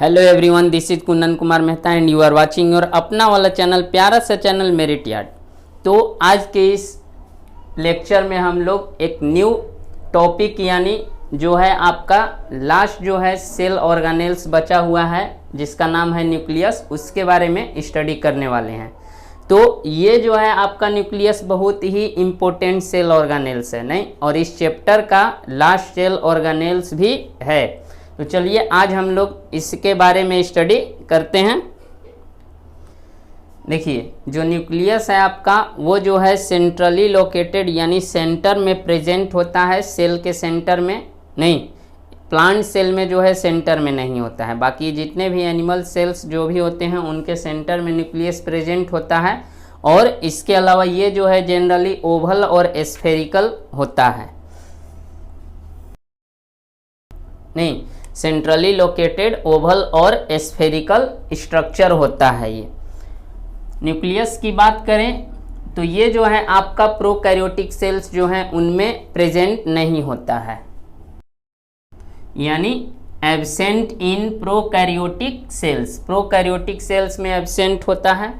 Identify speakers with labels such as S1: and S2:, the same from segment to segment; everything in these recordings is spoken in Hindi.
S1: Hello everyone, this is Kundan Kumar Mehta and you are watching your अपना वाला चैनल, प्यारा सा चैनल मेरिट यार्ड। तो आज के इस लेक्चर में हम लोग एक न्यू टॉपिक यानी जो है आपका लास्ट जो है सेल ऑर्गेनेल्स बचा हुआ है जिसका नाम है न्यूक्लियस, उसके बारे में स्टडी करने वाले हैं। तो ये जो है आपका न्यूक्लियस बहुत ही इम्पोर्टेंट सेल ऑर्गेनेल्स है नहीं, और इस चैप्टर का लास्ट सेल ऑर्गेनेल्स भी है। तो चलिए आज हम लोग इसके बारे में स्टडी करते हैं। देखिए जो न्यूक्लियस है आपका वो जो है सेंट्रली लोकेटेड यानी सेंटर में प्रेजेंट होता है, सेल के सेंटर में नहीं, प्लांट सेल में जो है सेंटर में नहीं होता है। बाकी जितने भी एनिमल सेल्स जो भी होते हैं उनके सेंटर में न्यूक्लियस प्रेजेंट होता है, और इसके अलावा ये जो है जनरली ओवल और स्फेरिकल होता है। नहीं, सेंट्रली लोकेटेड ओवल और स्फेरिकल स्ट्रक्चर होता है ये। न्यूक्लियस की बात करें तो ये जो है आपका प्रोकैरियोटिक सेल्स जो हैं उनमें प्रेजेंट नहीं होता है, यानी absent in prokaryotic cells. Prokaryotic cells में एब्सेंट होता है।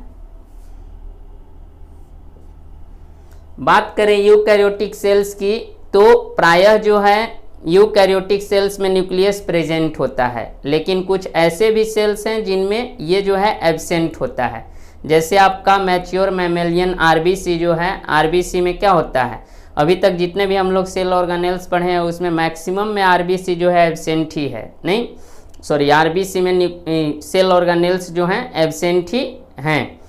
S1: बात करें यूकैरियोटिक सेल्स की तो प्रायः जो है यूकैरियोटिक सेल्स में न्यूक्लियस प्रेजेंट होता है, लेकिन कुछ ऐसे भी सेल्स हैं जिनमें ये जो है एब्सेंट होता है। जैसे आपका मैच्योर मैमेलियन आरबीसी जो है, आरबीसी में क्या होता है, अभी तक जितने भी हम लोग सेल ऑर्गेनेल्स पढ़े हैं उसमें मैक्सिमम में आरबीसी जो है एब्सेंट ही है, नहीं सॉरी आरबीसी में सेल ऑर्गेनेल्स जो हैं एब्सेंट ही हैं।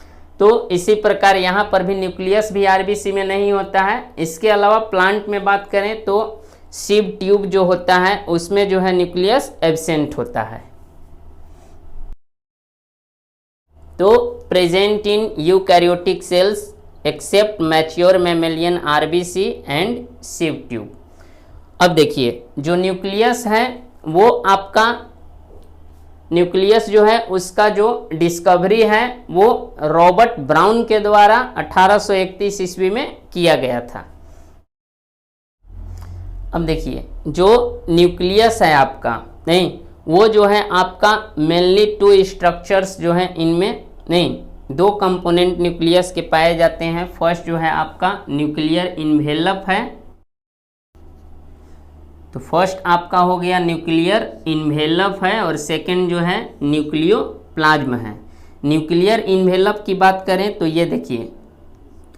S1: तो इसी प्रकार यहाँ पर भी न्यूक्लियस भी आरबीसी में नहीं होता है। इसके अलावा प्लांट में बात करें तो सीव ट्यूब जो होता है उसमें जो है न्यूक्लियस एब्सेंट होता है। तो present in eukaryotic cells except mature mammalian RBC and sieve tube. अब देखिए जो न्यूक्लियस है वो आपका न्यूक्लियस जो है उसका जो डिस्कवरी है वो रॉबर्ट ब्राउन के द्वारा 1831 ईस्वी में किया गया था। अब देखिए जो न्यूक्लियस है आपका नहीं, वो जो है आपका मेनली टू स्ट्रक्चर्स जो है इनमें नहीं, दो कंपोनेंट न्यूक्लियस के पाए जाते हैं। फर्स्ट जो है आपका न्यूक्लियर इन्वेलप है, तो फर्स्ट आपका हो गया न्यूक्लियर इन्वेलप है, और सेकंड जो है न्यूक्लियोप्लाज्म है। न्यूक्लियर इन्वेलप की बात करें तो ये देखिए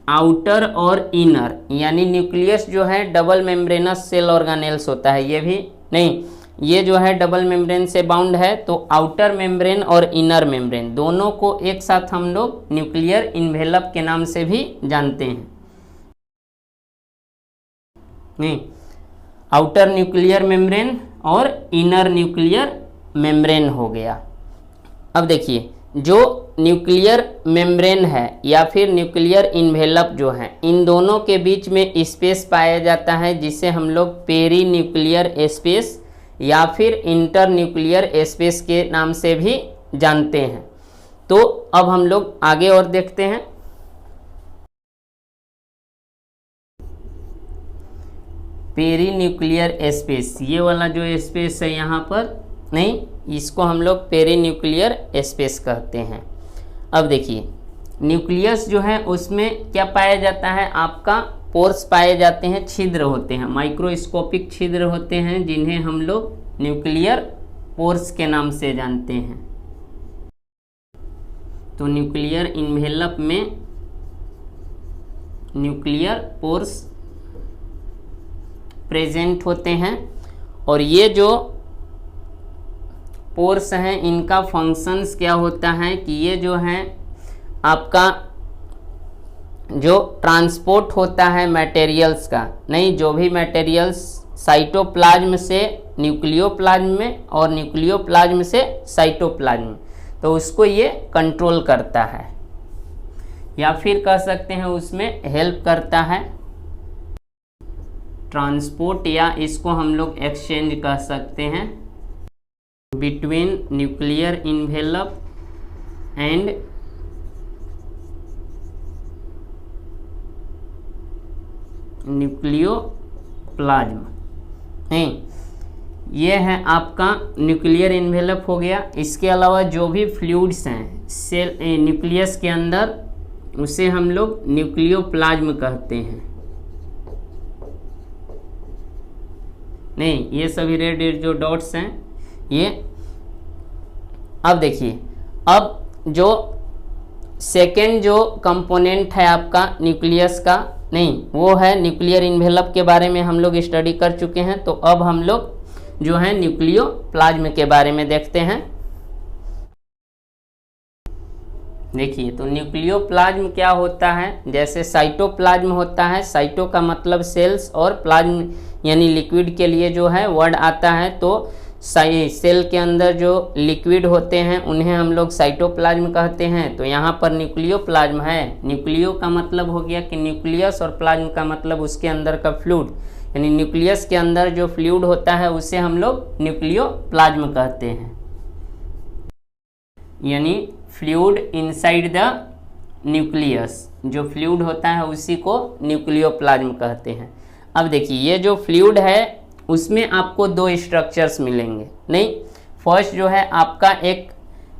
S1: आउटर और इनर, यानी न्यूक्लियस जो है डबल मेम्ब्रेनस सेल ऑर्गेनेल्स होता है। ये भी नहीं, ये जो है डबल मेम्ब्रेन से बाउंड है, तो आउटर मेम्ब्रेन और इनर मेम्ब्रेन दोनों को एक साथ हम लोग न्यूक्लियर इन्वेलप के नाम से भी जानते हैं। नहीं, आउटर न्यूक्लियर मेम्ब्रेन और इनर न्यूक्लियर मेम्ब्रेन हो गया। अब देखिए जो न्यूक्लियर मेम्ब्रेन है या फिर न्यूक्लियर इन्वेलप जो है, इन दोनों के बीच में स्पेस पाया जाता है जिसे हम लोग पेरी न्यूक्लियर स्पेस या फिर इंटर न्यूक्लियर स्पेस के नाम से भी जानते हैं। तो अब हम लोग आगे और देखते हैं। पेरी न्यूक्लियर स्पेस, ये वाला जो स्पेस है यहाँ पर नहीं, इसको हम लोग पेरी न्यूक्लियर स्पेस कहते हैं। अब देखिए न्यूक्लियस जो है उसमें क्या पाया जाता है, आपका पोर्स पाए जाते हैं, छिद्र होते हैं, माइक्रोस्कोपिक छिद्र होते हैं जिन्हें हम लोग न्यूक्लियर पोर्स के नाम से जानते हैं। तो न्यूक्लियर इन्वेलप में न्यूक्लियर पोर्स प्रेजेंट होते हैं, और ये जो पोर्स हैं इनका फंक्शंस क्या होता है कि ये जो है आपका जो ट्रांसपोर्ट होता है मटेरियल्स का, नहीं जो भी मटेरियल्स साइटोप्लाज्म से न्यूक्लियोप्लाज्म में और न्यूक्लियोप्लाज्म से साइटोप्लाज्म में, तो उसको ये कंट्रोल करता है या फिर कह सकते हैं उसमें हेल्प करता है ट्रांसपोर्ट, या इसको हम लोग एक्सचेंज कह सकते हैं between nuclear envelope and nucleoplasm. नहीं, ये है आपका न्यूक्लियर एनवेलप हो गया। इसके अलावा जो भी फ्लूइड्स हैं सेल न्यूक्लियस के अंदर, उसे हम लोग न्यूक्लियोप्लाज्म कहते हैं। नहीं, ये सभी रेड जो डॉट्स हैं ये। अब देखिए, अब जो सेकेंड जो कंपोनेंट है आपका न्यूक्लियस का, नहीं वो है न्यूक्लियर इन्वेलप के बारे में हम लोग स्टडी कर चुके हैं। तो अब हम लोग जो है न्यूक्लियोप्लाज्म के बारे में देखते हैं। देखिए, तो न्यूक्लियोप्लाज्म क्या होता है? जैसे साइटोप्लाज्म होता है, साइटो का मतलब सेल्स और प्लाज्म यानी लिक्विड के लिए जो है वर्ड आता है। तो सेल के अंदर जो लिक्विड होते हैं उन्हें हम लोग साइटोप्लाज्म कहते हैं। तो यहाँ पर न्यूक्लियोप्लाज्म है। न्यूक्लियो का मतलब हो गया कि न्यूक्लियस, और प्लाज्म का मतलब उसके अंदर का फ्लूइड, यानी न्यूक्लियस के अंदर जो फ्लूइड होता है उसे हम लोग न्यूक्लियोप्लाज्म कहते हैं। यानी फ्लूइड इनसाइड द न्यूक्लियस, जो फ्लूइड होता है उसी को न्यूक्लियोप्लाज्म कहते हैं। अब देखिए, ये जो फ्लूइड है उसमें आपको दो स्ट्रक्चर्स मिलेंगे। नहीं, फर्स्ट जो है आपका एक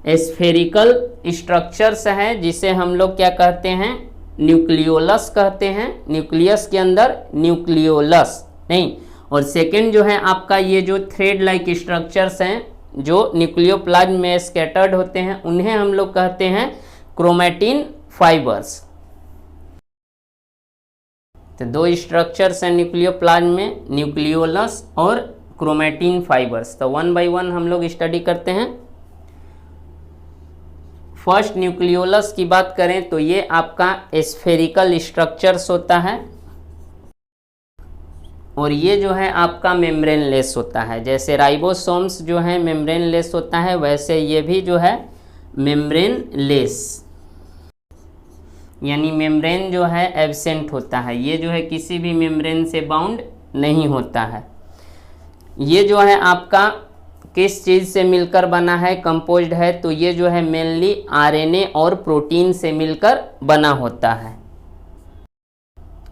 S1: स्फेरिकल स्ट्रक्चर्स है जिसे हम लोग क्या कहते हैं? न्यूक्लियोलस कहते हैं। न्यूक्लियस के अंदर न्यूक्लियोलस। नहीं, और सेकंड जो है आपका ये जो थ्रेड लाइक स्ट्रक्चर्स हैं जो न्यूक्लियोप्लाज्म में स्कैटर्ड होते हैं, उन्हें हम लोग कहते हैं क्रोमैटिन फाइबर्स। तो दो स्ट्रक्चर्स हैं न्यूक्लियोप्लाज्म में, न्यूक्लियोलस और क्रोमैटिन फाइबर्स। तो वन बाय वन हम लोग स्टडी करते हैं। फर्स्ट न्यूक्लियोलस की बात करें तो ये आपका स्फेरिकल स्ट्रक्चर्स होता है, और ये जो है आपका मेम्ब्रेन लेस होता है। जैसे राइबोसोम्स जो है मेम्ब्रेन लेस होता है, वैसे ये भी जो है मेम्ब्रेन लेस, यानी मेम्ब्रेन जो है एब्सेंट होता है। ये जो है किसी भी मेम्ब्रेन से बाउंड नहीं होता है। ये जो है आपका किस चीज़ से मिलकर बना है, कंपोज्ड है? तो ये जो है मेनली आरएनए और प्रोटीन से मिलकर बना होता है।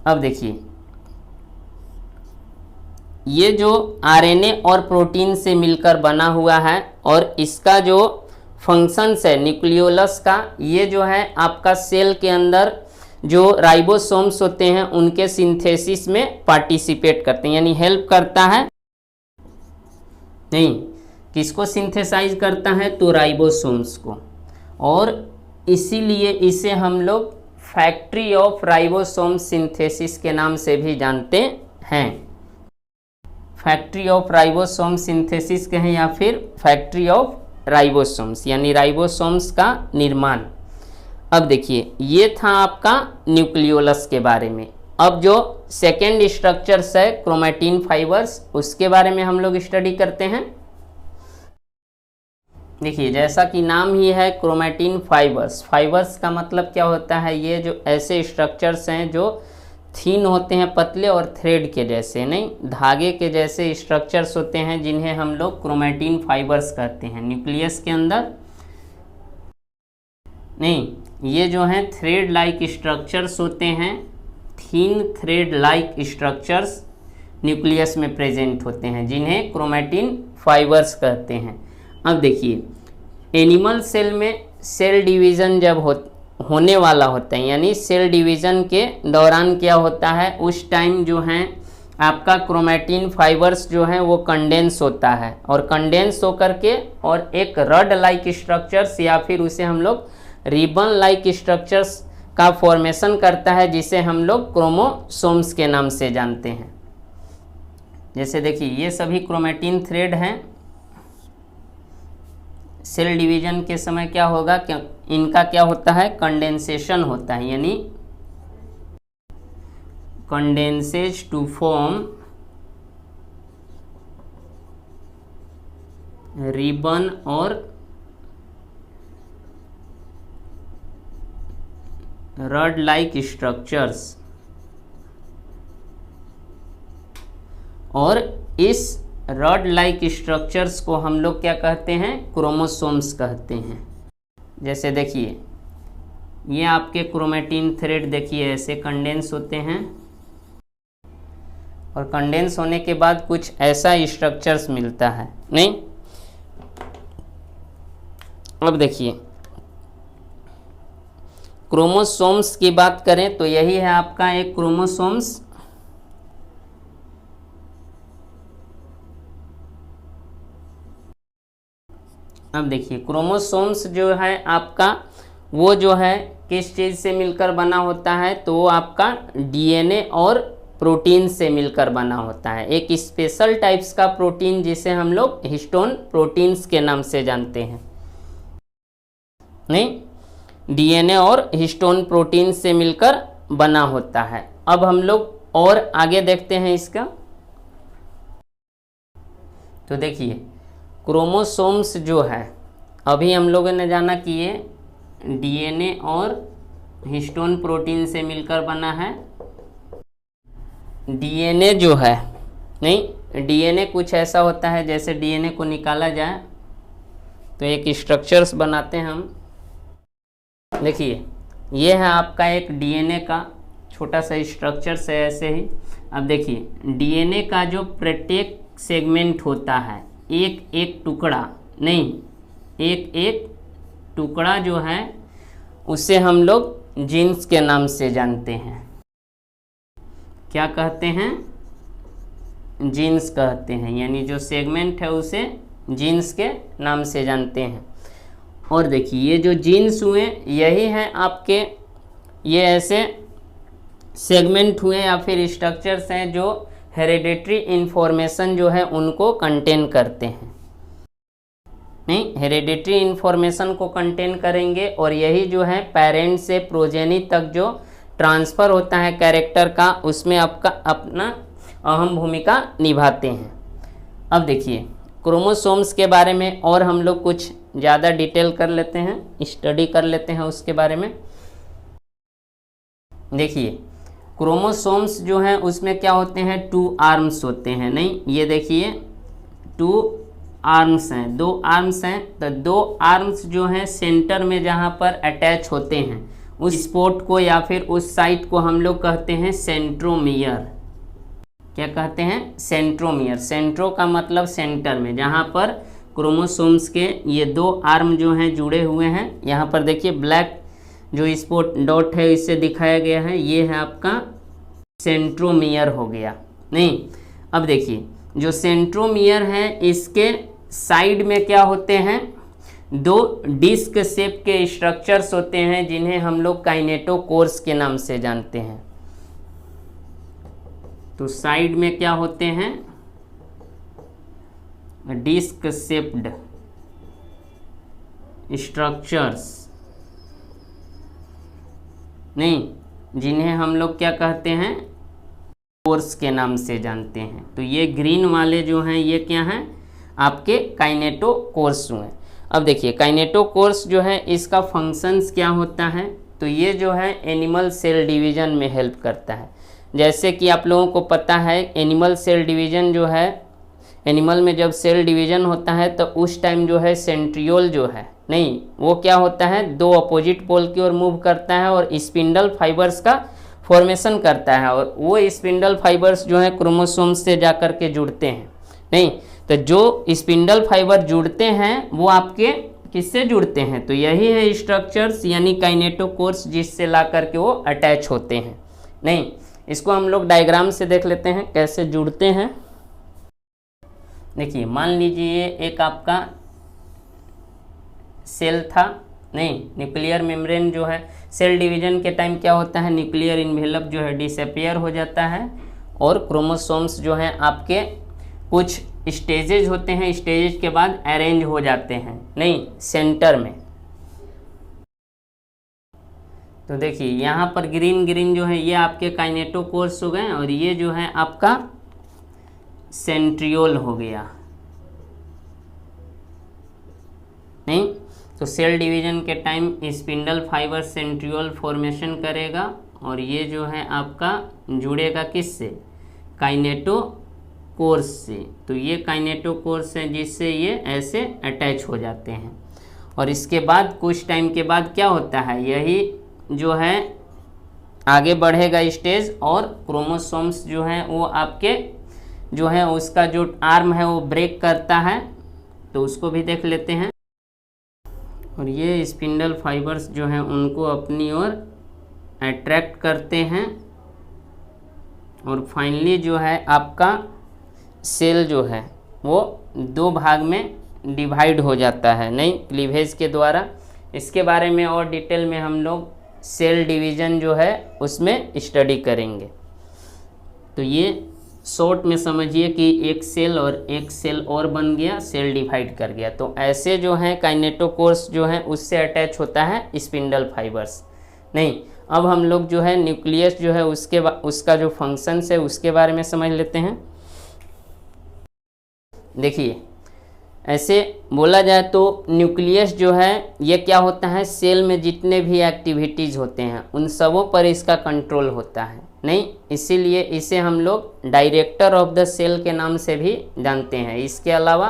S1: अब देखिए, ये जो आरएनए और प्रोटीन से मिलकर बना हुआ है, और इसका जो फंक्शंस है न्यूक्लियोलस का, ये जो है आपका सेल के अंदर जो राइबोसोम्स होते हैं उनके सिंथेसिस में पार्टिसिपेट करते हैं, यानी हेल्प करता है। नहीं, किसको सिंथेसाइज करता है? तो राइबोसोम्स को। और इसीलिए इसे हम लोग फैक्ट्री ऑफ राइबोसोम सिंथेसिस के नाम से भी जानते हैं। फैक्ट्री ऑफ राइबोसोम सिंथेसिस कहें या फिर फैक्ट्री ऑफ राइबोसोम्स, यानी राइबोसोम्स का निर्माण। अब देखिए, ये था आपका न्यूक्लियोलस के बारे में। अब जो सेकेंड स्ट्रक्चर्स है क्रोमैटिन फाइबर्स, उसके बारे में हम लोग स्टडी करते हैं। देखिए, जैसा कि नाम ही है क्रोमैटिन फाइबर्स, फाइबर्स का मतलब क्या होता है? ये जो ऐसे स्ट्रक्चर्स हैं जो थीन होते हैं, पतले और थ्रेड के जैसे, नहीं धागे के जैसे स्ट्रक्चर्स होते हैं, जिन्हें हम लोग क्रोमैटिन फाइबर्स कहते हैं। न्यूक्लियस के अंदर नहीं, ये जो हैं थ्रेड लाइक स्ट्रक्चर्स होते हैं, थीन थ्रेड लाइक स्ट्रक्चर्स न्यूक्लियस में प्रेजेंट होते हैं, जिन्हें क्रोमैटिन फाइबर्स कहते हैं। अब देखिए, एनिमल सेल में सेल डिवीज़न जब होने वाला होता है, यानी सेल डिवीज़न के दौरान क्या होता है, उस टाइम जो है आपका क्रोमैटिन फाइबर्स जो है वो कंडेंस होता है, और कंडेंस होकर के और एक रड लाइक स्ट्रक्चर्स या फिर उसे हम लोग रिबन लाइक स्ट्रक्चर्स का फॉर्मेशन करता है, जिसे हम लोग क्रोमोसोम्स के नाम से जानते हैं। जैसे देखिए, ये सभी क्रोमैटिन थ्रेड हैं। सेल डिवीजन के समय क्या होगा, क्या इनका क्या होता है? कंडेंसेशन होता है, यानी कंडेंसेज टू फॉर्म रिबन और रड लाइक स्ट्रक्चर्स, और इस रड लाइक स्ट्रक्चर्स को हम लोग क्या कहते हैं? क्रोमोसोम्स कहते हैं। जैसे देखिए, ये आपके क्रोमैटिन थ्रेड देखिए ऐसे कंडेंस होते हैं, और कंडेंस होने के बाद कुछ ऐसा स्ट्रक्चर्स मिलता है। नहीं, अब देखिए क्रोमोसोम्स की बात करें तो यही है आपका एक क्रोमोसोम्स। अब देखिए क्रोमोसोम्स जो है आपका वो जो है किस चीज़ से मिलकर बना होता है, तो वो आपका डीएनए और प्रोटीन से मिलकर बना होता है। एक स्पेशल टाइप्स का प्रोटीन जिसे हम लोग हिस्टोन प्रोटीन्स के नाम से जानते हैं। नहीं, डीएनए और हिस्टोन प्रोटीन से मिलकर बना होता है। अब हम लोग और आगे देखते हैं इसका। तो देखिए क्रोमोसोम्स जो है अभी हम लोगों ने जाना कि ये डीएनए और हिस्टोन प्रोटीन से मिलकर बना है। डीएनए जो है, नहीं, डीएनए कुछ ऐसा होता है जैसे डीएनए को निकाला जाए तो एक स्ट्रक्चर्स बनाते हैं हम। देखिए ये है आपका एक डीएनए का छोटा सा स्ट्रक्चर्स है ऐसे ही। अब देखिए डीएनए का जो प्रत्येक सेगमेंट होता है, एक एक टुकड़ा, नहीं, एक एक टुकड़ा जो है उसे हम लोग जीन्स के नाम से जानते हैं। क्या कहते हैं? जीन्स कहते हैं, यानी जो सेगमेंट है उसे जीन्स के नाम से जानते हैं। और देखिए ये जो जीन्स हुए यही हैं आपके, ये ऐसे सेगमेंट हुए या फिर स्ट्रक्चर्स हैं जो हेरिडेटरी इन्फॉर्मेशन जो है उनको कंटेन करते हैं। नहीं, हेरिडेटरी इन्फॉर्मेशन को कंटेन करेंगे और यही जो है पेरेंट से प्रोजेनी तक जो ट्रांसफ़र होता है कैरेक्टर का, उसमें आपका अपना अहम भूमिका निभाते हैं। अब देखिए क्रोमोसोम्स के बारे में और हम लोग कुछ ज़्यादा डिटेल कर लेते हैं, स्टडी कर लेते हैं उसके बारे में। देखिए क्रोमोसोम्स जो हैं उसमें क्या होते हैं, 2 आर्म्स होते हैं। नहीं, ये देखिए 2 आर्म्स हैं, 2 आर्म्स हैं। तो 2 आर्म्स जो हैं सेंटर में जहाँ पर अटैच होते हैं उस स्पॉट को या फिर उस साइट को हम लोग कहते हैं सेंट्रोमियर। क्या कहते हैं? सेंट्रोमियर। सेंट्रो का मतलब सेंटर में, जहाँ पर क्रोमोसोम्स के ये 2 आर्म जो हैं जुड़े हुए हैं। यहाँ पर देखिए ब्लैक जो स्पॉट डॉट है इससे दिखाया गया है, ये है आपका सेंट्रोमियर हो गया। नहीं, अब देखिए जो सेंट्रोमियर है इसके साइड में क्या होते हैं, 2 डिस्क शेप के स्ट्रक्चर्स होते हैं जिन्हें हम लोग काइनेटोकोर्स के नाम से जानते हैं। तो साइड में क्या होते हैं, डिस्क शेप्ड स्ट्रक्चर्स, नहीं, जिन्हें हम लोग क्या कहते हैं, कोर्स के नाम से जानते हैं। तो ये ग्रीन वाले जो हैं ये क्या हैं, आपके काइनेटोकोर्स हुए। अब देखिए काइनेटोकोर्स जो है इसका फंक्शंस क्या होता है, तो ये जो है एनिमल सेल डिवीज़न में हेल्प करता है। जैसे कि आप लोगों को पता है एनिमल सेल डिवीज़न जो है, एनिमल में जब सेल डिवीज़न होता है तो उस टाइम जो है सेंट्रियोल जो है, नहीं, वो क्या होता है, 2 अपोजिट पोल की ओर मूव करता है और स्पिंडल फाइबर्स का फॉर्मेशन करता है। और वो स्पिंडल फाइबर्स जो है क्रोमोसोम्स से जाकर के जुड़ते हैं। नहीं, तो जो स्पिंडल फाइबर जुड़ते हैं वो आपके किससे जुड़ते हैं, तो यही है स्ट्रक्चर्स यानी काइनेटोकोर्स, जिससे ला करके वो अटैच होते हैं। नहीं, इसको हम लोग डायग्राम से देख लेते हैं कैसे जुड़ते हैं। देखिए मान लीजिए एक आपका सेल था, नहीं, न्यूक्लियर मेम्ब्रेन जो है, सेल डिवीजन के टाइम क्या होता है, न्यूक्लियर इन्वेलप जो है डिसअपियर हो जाता है और क्रोमोसोम्स जो हैं आपके कुछ स्टेजेज होते हैं, स्टेजेज के बाद अरेंज हो जाते हैं, नहीं, सेंटर में। तो देखिए यहाँ पर ग्रीन ग्रीन जो है ये आपके काइनेटोकोर्स हो गए और ये जो है आपका सेंट्रियोल हो गया। नहीं, तो सेल डिवीजन के time spindle fibre centriole formation करेगा और ये जो है आपका जुड़ेगा किससे, काइनेटोकोर्स से। तो ये काइनेटोकोर्स है जिससे ये ऐसे अटैच हो जाते हैं। और इसके बाद कुछ टाइम के बाद क्या होता है, यही जो है आगे बढ़ेगा स्टेज और क्रोमोसोम्स जो हैं वो आपके जो है उसका जो आर्म है वो ब्रेक करता है, तो उसको भी देख लेते हैं। और ये स्पिंडल फाइबर्स जो हैं उनको अपनी ओर अट्रैक्ट करते हैं और फाइनली जो है आपका सेल जो है वो दो भाग में डिवाइड हो जाता है, नहीं क्लीवेज के द्वारा। इसके बारे में और डिटेल में हम लोग सेल डिवीज़न जो है उसमें स्टडी करेंगे। तो ये शॉर्ट में समझिए कि एक सेल और बन गया, सेल डिवाइड कर गया। तो ऐसे जो है काइनेटोकोर्स जो है उससे अटैच होता है स्पिंडल फाइबर्स। नहीं, अब हम लोग जो है न्यूक्लियस जो है उसका जो फंक्शंस है उसके बारे में समझ लेते हैं। देखिए, ऐसे बोला जाए तो न्यूक्लियस जो है ये क्या होता है, सेल में जितने भी एक्टिविटीज़ होते हैं उन सबों पर इसका कंट्रोल होता है। नहीं, इसीलिए इसे हम लोग डायरेक्टर ऑफ द सेल के नाम से भी जानते हैं। इसके अलावा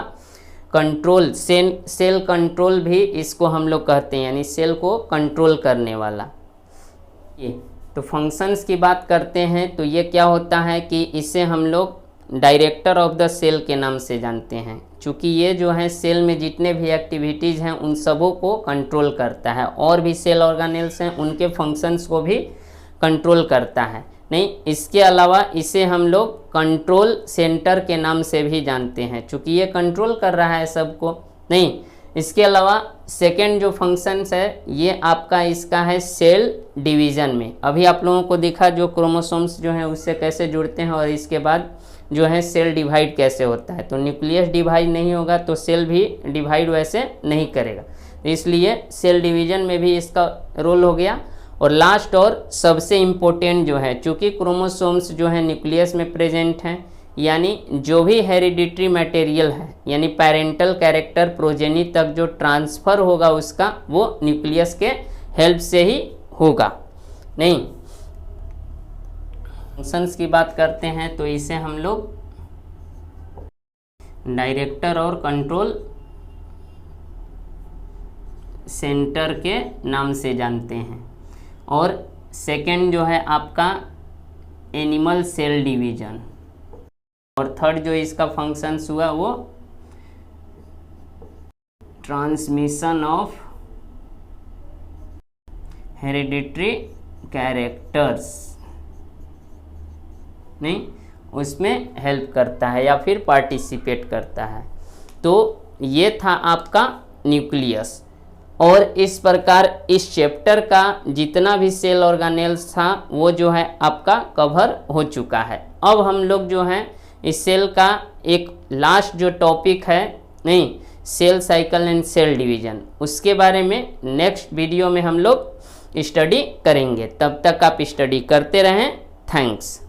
S1: कंट्रोल सेल कंट्रोल भी इसको हम लोग कहते हैं, यानी सेल को कंट्रोल करने वाला। ये तो फंक्शंस की बात करते हैं तो ये क्या होता है कि इसे हम लोग डायरेक्टर ऑफ द सेल के नाम से जानते हैं, क्योंकि ये जो है सेल में जितने भी एक्टिविटीज़ हैं उन सबों को कंट्रोल करता है। और भी सेल ऑर्गेनेल्स हैं उनके फंक्शंस को भी कंट्रोल करता है। नहीं, इसके अलावा इसे हम लोग कंट्रोल सेंटर के नाम से भी जानते हैं, क्योंकि ये कंट्रोल कर रहा है सबको। नहीं, इसके अलावा सेकेंड जो फंक्शंस है ये आपका इसका है सेल डिवीज़न में। अभी आप लोगों को दिखा जो क्रोमोसोम्स जो हैं उससे कैसे जुड़ते हैं और इसके बाद जो है सेल डिवाइड कैसे होता है। तो न्यूक्लियस डिवाइड नहीं होगा तो सेल भी डिवाइड वैसे नहीं करेगा, इसलिए सेल डिवीज़न में भी इसका रोल हो गया। और लास्ट और सबसे इम्पोर्टेंट जो है, चूँकि क्रोमोसोम्स जो है न्यूक्लियस में प्रेजेंट हैं, यानी जो भी हेरिडिटरी मटेरियल है यानी पेरेंटल कैरेक्टर प्रोजेनी तक जो ट्रांसफ़र होगा उसका वो न्यूक्लियस के हेल्प से ही होगा। नहीं, फंक्शंस की बात करते हैं तो इसे हम लोग डायरेक्टर और कंट्रोल सेंटर के नाम से जानते हैं। और सेकेंड जो है आपका एनिमल सेल डिवीज़न, और थर्ड जो इसका फंक्शंस हुआ वो ट्रांसमिशन ऑफ हेरिडिटरी कैरेक्टर्स, नहीं उसमें हेल्प करता है या फिर पार्टिसिपेट करता है। तो ये था आपका न्यूक्लियस। और इस प्रकार इस चैप्टर का जितना भी सेल ऑर्गेनेल्स था वो जो है आपका कवर हो चुका है। अब हम लोग जो है इस सेल का एक लास्ट जो टॉपिक है, नहीं cell cycle and cell division, उसके बारे में नेक्स्ट वीडियो में हम लोग स्टडी करेंगे। तब तक आप स्टडी करते रहें। थैंक्स।